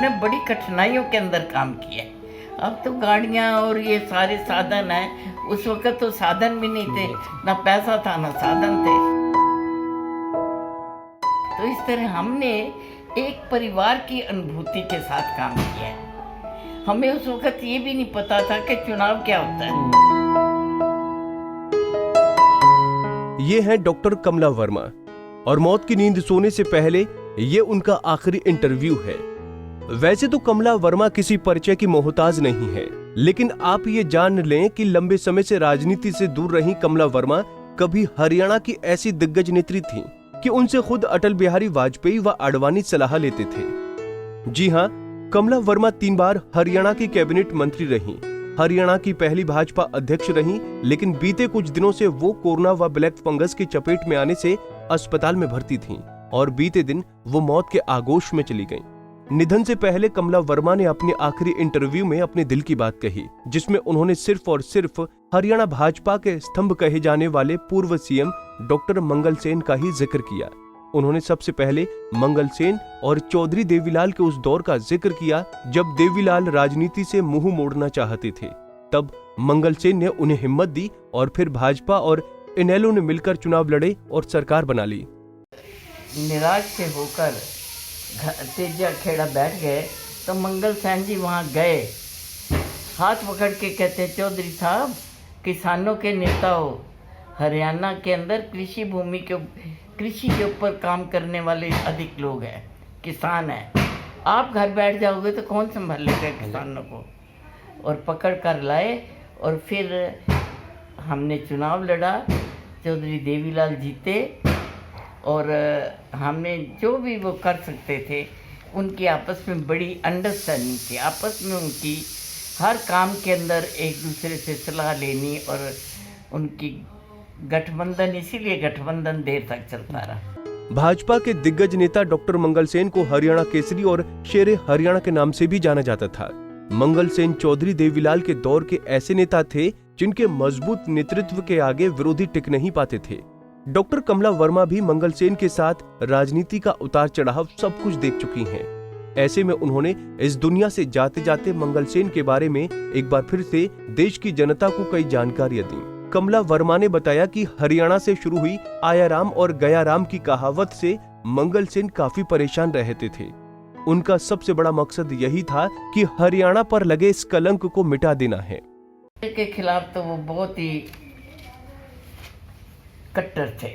उन्होंने बड़ी कठिनाइयों के अंदर काम किया। अब तो गाड़ियाँ और ये सारे साधन हैं, उस वक्त तो साधन भी नहीं थे, ना पैसा था ना साधन थे। तो इस तरह हमने एक परिवार की अनुभूति के साथ काम किया है। हमें उस वक्त ये भी नहीं पता था कि चुनाव क्या होता है। ये है डॉक्टर कमला वर्मा और मौत की नींद सोने से पहले ये उनका आखिरी इंटरव्यू है। वैसे तो कमला वर्मा किसी परिचय की मोहताज नहीं है, लेकिन आप ये जान लें कि लंबे समय से राजनीति से दूर रही कमला वर्मा कभी हरियाणा की ऐसी दिग्गज नेत्री थीं कि उनसे खुद अटल बिहारी वाजपेयी व आडवाणी सलाह लेते थे। जी हाँ, कमला वर्मा 3 बार हरियाणा की कैबिनेट मंत्री रहीं, हरियाणा की पहली भाजपा अध्यक्ष रहीं, लेकिन बीते कुछ दिनों से वो कोरोना व ब्लैक फंगस की चपेट में आने से अस्पताल में भर्ती थीं और बीते दिन वो मौत के आगोश में चली गईं। निधन से पहले कमला वर्मा ने अपने आखिरी इंटरव्यू में अपने दिल की बात कही, जिसमें उन्होंने सिर्फ और सिर्फ हरियाणा भाजपा के स्तंभ कहे जाने वाले पूर्व सीएम डॉक्टर मंगल सेन का ही जिक्र किया। उन्होंने सबसे पहले मंगल सेन और चौधरी देवीलाल के उस दौर का जिक्र किया जब देवीलाल राजनीति से मुंह मोड़ना चाहते थे। तब मंगल सेन ने उन्हें हिम्मत दी और फिर भाजपा और इनेलो ने मिलकर चुनाव लड़े और सरकार बना ली। निराश से होकर तेजा खेड़ा बैठ गए तो मंगल सेन जी वहाँ गए, हाथ पकड़ के कहते, चौधरी साहब किसानों के नेता हो, हरियाणा के अंदर कृषि के ऊपर काम करने वाले अधिक लोग हैं, किसान हैं, आप घर बैठ जाओगे तो कौन संभालेगा किसानों को। और पकड़ कर लाए और फिर हमने चुनाव लड़ा, चौधरी देवीलाल जीते और हमने जो भी वो कर सकते थे उनकी आपस में बड़ी अंडरस्टैंडिंग थी। आपस में उनकी हर काम के अंदर एक दूसरे से सलाह लेनी और उनकी गठबंधन, इसीलिए गठबंधन देर तक चलता रहा। भाजपा के दिग्गज नेता डॉक्टर मंगल सेन को हरियाणा केसरी और शेरे हरियाणा के नाम से भी जाना जाता था। मंगल सेन चौधरी देवीलाल के दौर के ऐसे नेता थे जिनके मजबूत नेतृत्व के आगे विरोधी टिक नहीं पाते थे। डॉक्टर कमला वर्मा भी मंगल सेन के साथ राजनीति का उतार चढ़ाव सब कुछ देख चुकी हैं। ऐसे में उन्होंने इस दुनिया से जाते जाते मंगल सेन के बारे में एक बार फिर से देश की जनता को कई जानकारियां दी। कमला वर्मा ने बताया कि हरियाणा से शुरू हुई आया राम और गया राम की कहावत से मंगल सेन काफी परेशान रहते थे। उनका सबसे बड़ा मकसद यही था कि हरियाणा पर लगे इस कलंक को मिटा देना है। के खिलाफ तो वो बहुत ही कट्टर थे।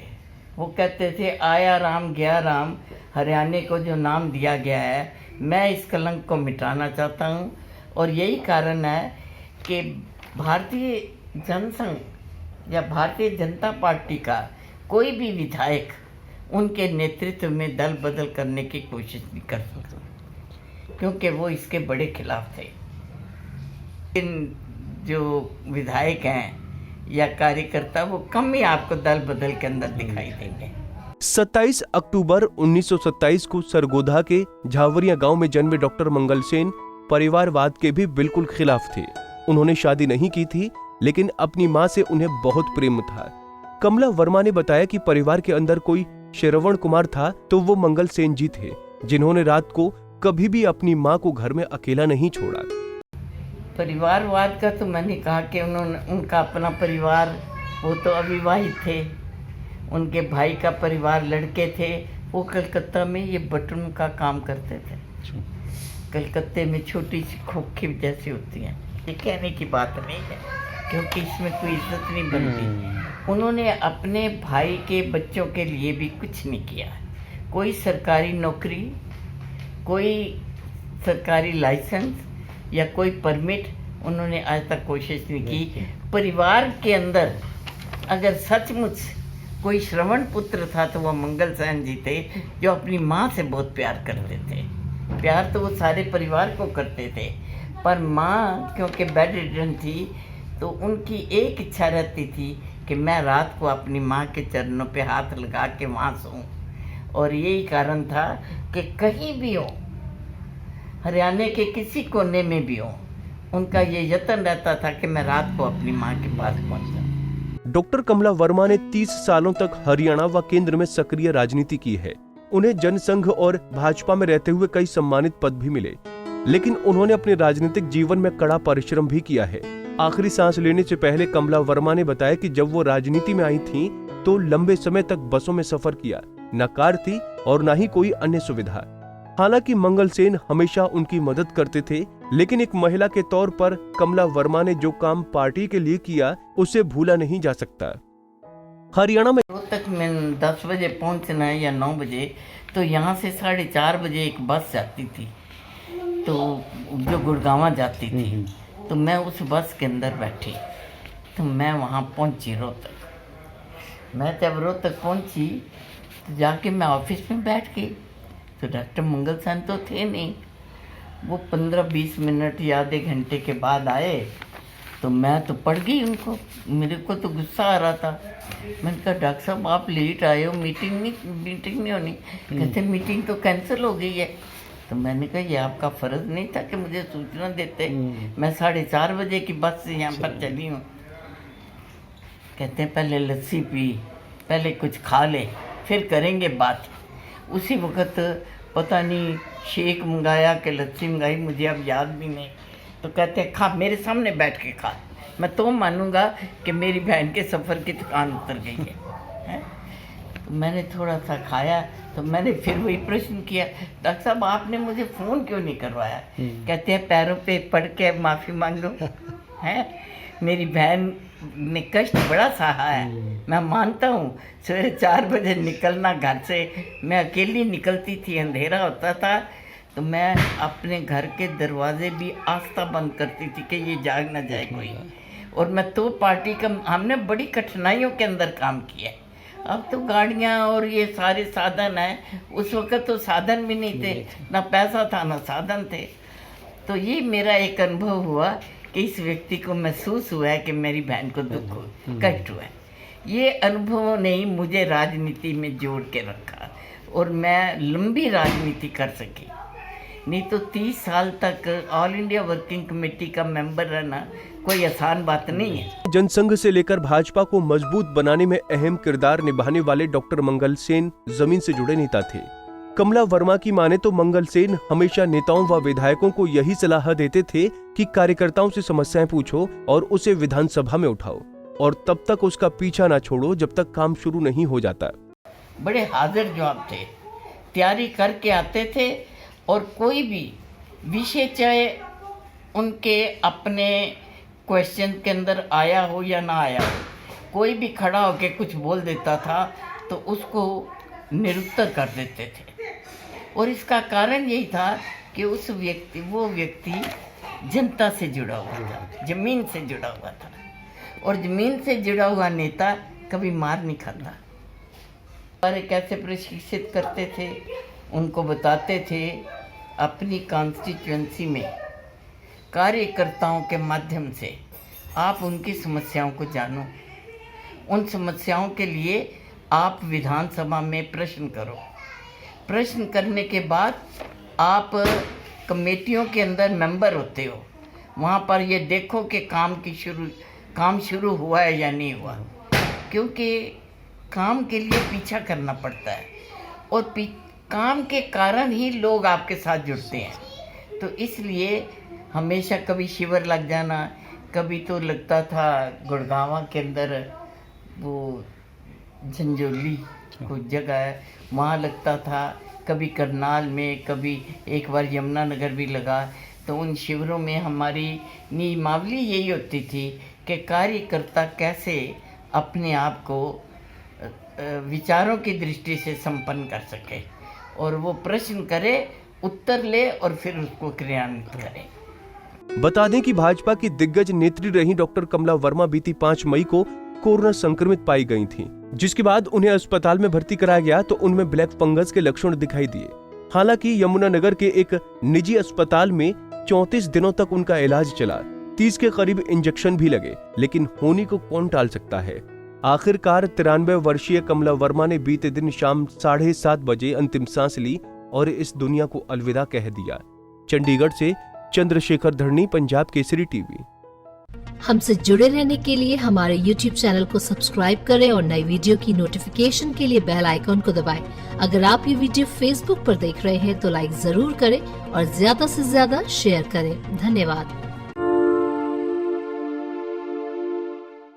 वो कहते थे आया राम गया राम, हरियाणा को जो नाम दिया गया है, मैं इस कलंक को मिटाना चाहता हूँ। और यही कारण है कि भारतीय जनसंघ या भारतीय जनता पार्टी का कोई भी विधायक उनके नेतृत्व में दल बदल करने की कोशिश नहीं कर सकता, क्योंकि वो इसके बड़े खिलाफ थे। इन जो विधायक हैं या कार्यकर्ता वो कम ही आपको दल बदल के अंदर दिखाई देंगे। 27 अक्टूबर 1927 को सरगोधा के झावरिया गांव में जन्मे डॉक्टर मंगल सेन परिवारवाद के भी बिल्कुल खिलाफ थे। उन्होंने शादी नहीं की थी, लेकिन अपनी मां से उन्हें बहुत प्रेम था। कमला वर्मा ने बताया कि परिवार के अंदर कोई श्रवण कुमार था तो वो मंगल सेन जी थे, जिन्होंने रात को कभी भी अपनी मां को घर में अकेला नहीं छोड़ा। परिवारवाद का तो मैंने कहा कि उनका अपना परिवार, वो तो अविवाहित थे, उनके भाई का परिवार लड़के थे, वो कलकत्ता में ये बटन का काम करते थे। कलकत्ते में छोटी सी खोखी जैसी होती हैं, ये कहने की बात नहीं है क्योंकि इसमें कोई इज्जत नहीं बनती। उन्होंने अपने भाई के बच्चों के लिए भी कुछ नहीं किया, कोई सरकारी नौकरी, कोई सरकारी लाइसेंस या कोई परमिट उन्होंने आज तक कोशिश नहीं की। परिवार के अंदर अगर सचमुच कोई श्रवण पुत्र था तो वह मंगल सेन जी थे, जो अपनी माँ से बहुत प्यार करते थे। प्यार तो वो सारे परिवार को करते थे, पर माँ क्योंकि बेड रिडन थी तो उनकी एक इच्छा रहती थी कि मैं रात को अपनी माँ के चरणों पे हाथ लगा के वहाँ सोऊं। और यही कारण था कि कहीं भी हो, हरियाणा के किसी कोने में भी हो, उनका ये यत्न रहता था कि मैं रात को अपनी माँ के पास पहुँच जाऊँ। डॉक्टर कमला वर्मा ने 30 सालों तक हरियाणा व केंद्र में सक्रिय राजनीति की है। उन्हें जनसंघ और भाजपा में रहते हुए कई सम्मानित पद भी मिले। लेकिन उन्होंने अपने राजनीतिक जीवन में कड़ा परिश्रम भी किया है। आखिरी सांस लेने से पहले कमला वर्मा ने बताया कि जब वो राजनीति में आई थीं, तो लंबे समय तक बसों में सफर किया, न कार थी और न ही कोई अन्य सुविधा। हालांकि मंगल सेन हमेशा उनकी मदद करते थे, लेकिन एक महिला के तौर पर कमला वर्मा ने जो काम पार्टी के लिए किया उसे भूला नहीं जा सकता। हरियाणा में रोहतक में 10 बजे पहुंचना है या 9 बजे, तो यहाँ से 4:30 बजे एक बस जाती थी, तो जो गुड़गांव जाती थी, तो मैं उस बस के अंदर बैठी, तो मैं वहाँ पहुँची रोहतक। मैं जब रोहतक पहुँची तो जाके मैं ऑफिस में बैठ गई, तो डॉक्टर मंगल सेन तो थे नहीं। वो 15-20 मिनट या आधे घंटे के बाद आए, तो मैं तो पड़ गई उनको। मेरे को तो गुस्सा आ रहा था। मैंने कहा डॉक्टर साहब आप लेट आए हो, मीटिंग नहीं होनी। कहते मीटिंग तो कैंसिल हो गई है। तो मैंने कहा ये आपका फ़र्ज़ नहीं था कि मुझे सूचना देते, मैं 4:30 बजे की बस से यहाँ पर चली हूँ। कहते हैं पहले लस्सी पी, पहले कुछ खा ले, फिर करेंगे बात। उसी वक्त पता नहीं शेक मंगाया कि लस्सी मंगाई, मुझे अब याद भी नहीं। तो कहते हैं खा, मेरे सामने बैठ के खा, मैं तो मानूंगा कि मेरी बहन के सफ़र की थकान उतर गई है। तो मैंने थोड़ा सा खाया, तो मैंने फिर वही प्रश्न किया, डॉक्टर साहब आपने मुझे फ़ोन क्यों नहीं करवाया? कहते हैं पैरों पे पड़ के माफ़ी मांग लो। हैं, मेरी बहन ने कष्ट बड़ा सहा है, मैं मानता हूँ। सवेरे 4 बजे निकलना घर से, मैं अकेली निकलती थी, अंधेरा होता था, तो मैं अपने घर के दरवाजे भी आस्था बंद करती थी कि ये जाग ना जाए कोई। और मैं तो पार्टी का, हमने बड़ी कठिनाइयों के अंदर काम किया। अब तो गाड़ियाँ और ये सारे साधन हैं, उस वक्त तो साधन भी नहीं थे, ना पैसा था ना साधन थे। तो ये मेरा एक अनुभव हुआ कि इस व्यक्ति को महसूस हुआ है कि मेरी बहन को दुख कष्ट हुआ है। ये अनुभव ने ही मुझे राजनीति में जोड़ के रखा और मैं लंबी राजनीति कर सकी। नहीं तो 30 साल तक ऑल इंडिया वर्किंग कमेटी का मेंबर रहना कोई आसान बात नहीं है। जनसंघ से लेकर भाजपा को मजबूत बनाने में अहम किरदार निभाने वाले डॉक्टर मंगल सेन जमीन से जुड़े नेता थे। कमला वर्मा की माने तो मंगल सेन हमेशा नेताओं व विधायकों को यही सलाह देते थे कि कार्यकर्ताओं से समस्याएं पूछो और उसे विधानसभा में उठाओ, और तब तक उसका पीछा ना छोड़ो जब तक काम शुरू नहीं हो जाता। बड़े हाजिर जवाब थे, तैयारी करके आते थे, और कोई भी विषय चाहे उनके अपने क्वेश्चन के अंदर आया हो या ना आया हो, कोई भी खड़ा होकर कुछ बोल देता था तो उसको निरुत्तर कर देते थे। और इसका कारण यही था कि वो व्यक्ति जनता से जुड़ा हुआ था, ज़मीन से जुड़ा हुआ था, और ज़मीन से जुड़ा हुआ नेता कभी मार नहीं खाता। और कैसे प्रशिक्षित करते थे, उनको बताते थे अपनी कॉन्स्टिट्यूएंसी में कार्यकर्ताओं के माध्यम से आप उनकी समस्याओं को जानो, उन समस्याओं के लिए आप विधानसभा में प्रश्न करो। प्रश्न करने के बाद आप कमेटियों के अंदर मेंबर होते हो, वहाँ पर ये देखो कि काम शुरू हुआ है या नहीं हुआ, क्योंकि काम के लिए पीछा करना पड़ता है और काम के कारण ही लोग आपके साथ जुड़ते हैं। तो इसलिए हमेशा कभी शिविर लग जाना, कभी तो लगता था गुड़गांव के अंदर वो झंझोली कोई जगह है, वहाँ लगता था, कभी करनाल में, कभी एक बार यमुनानगर भी लगा। तो उन शिविरों में हमारी नियमावली यही होती थी कि कार्यकर्ता कैसे अपने आप को विचारों की दृष्टि से संपन्न कर सके, और वो प्रश्न करे, उत्तर ले और फिर उसको क्रियान्वित करे। बता दें कि भाजपा की दिग्गज नेत्री रही डॉक्टर कमला वर्मा बीती 5 मई को कोरोना संक्रमित पाई गई थीं, जिसके बाद उन्हें अस्पताल में भर्ती कराया गया तो उनमें ब्लैक फंगस के लक्षण दिखाई दिए। हालांकि यमुनानगर के एक निजी अस्पताल में 34 दिनों तक उनका इलाज चला, 30 के करीब इंजेक्शन भी लगे, लेकिन होनी को कौन टाल सकता है। आखिरकार 93 वर्षीय कमला वर्मा ने बीते दिन शाम 7:30 बजे अंतिम सांस ली और इस दुनिया को अलविदा कह दिया। चंडीगढ़ से चंद्रशेखर धरनी, पंजाब केसरी टीवी। हमसे जुड़े रहने के लिए हमारे YouTube चैनल को सब्सक्राइब करें और नई वीडियो की नोटिफिकेशन के लिए बेल आइकॉन को दबाएं। अगर आप ये वीडियो Facebook पर देख रहे हैं तो लाइक जरूर करें और ज्यादा से ज्यादा शेयर करें। धन्यवाद।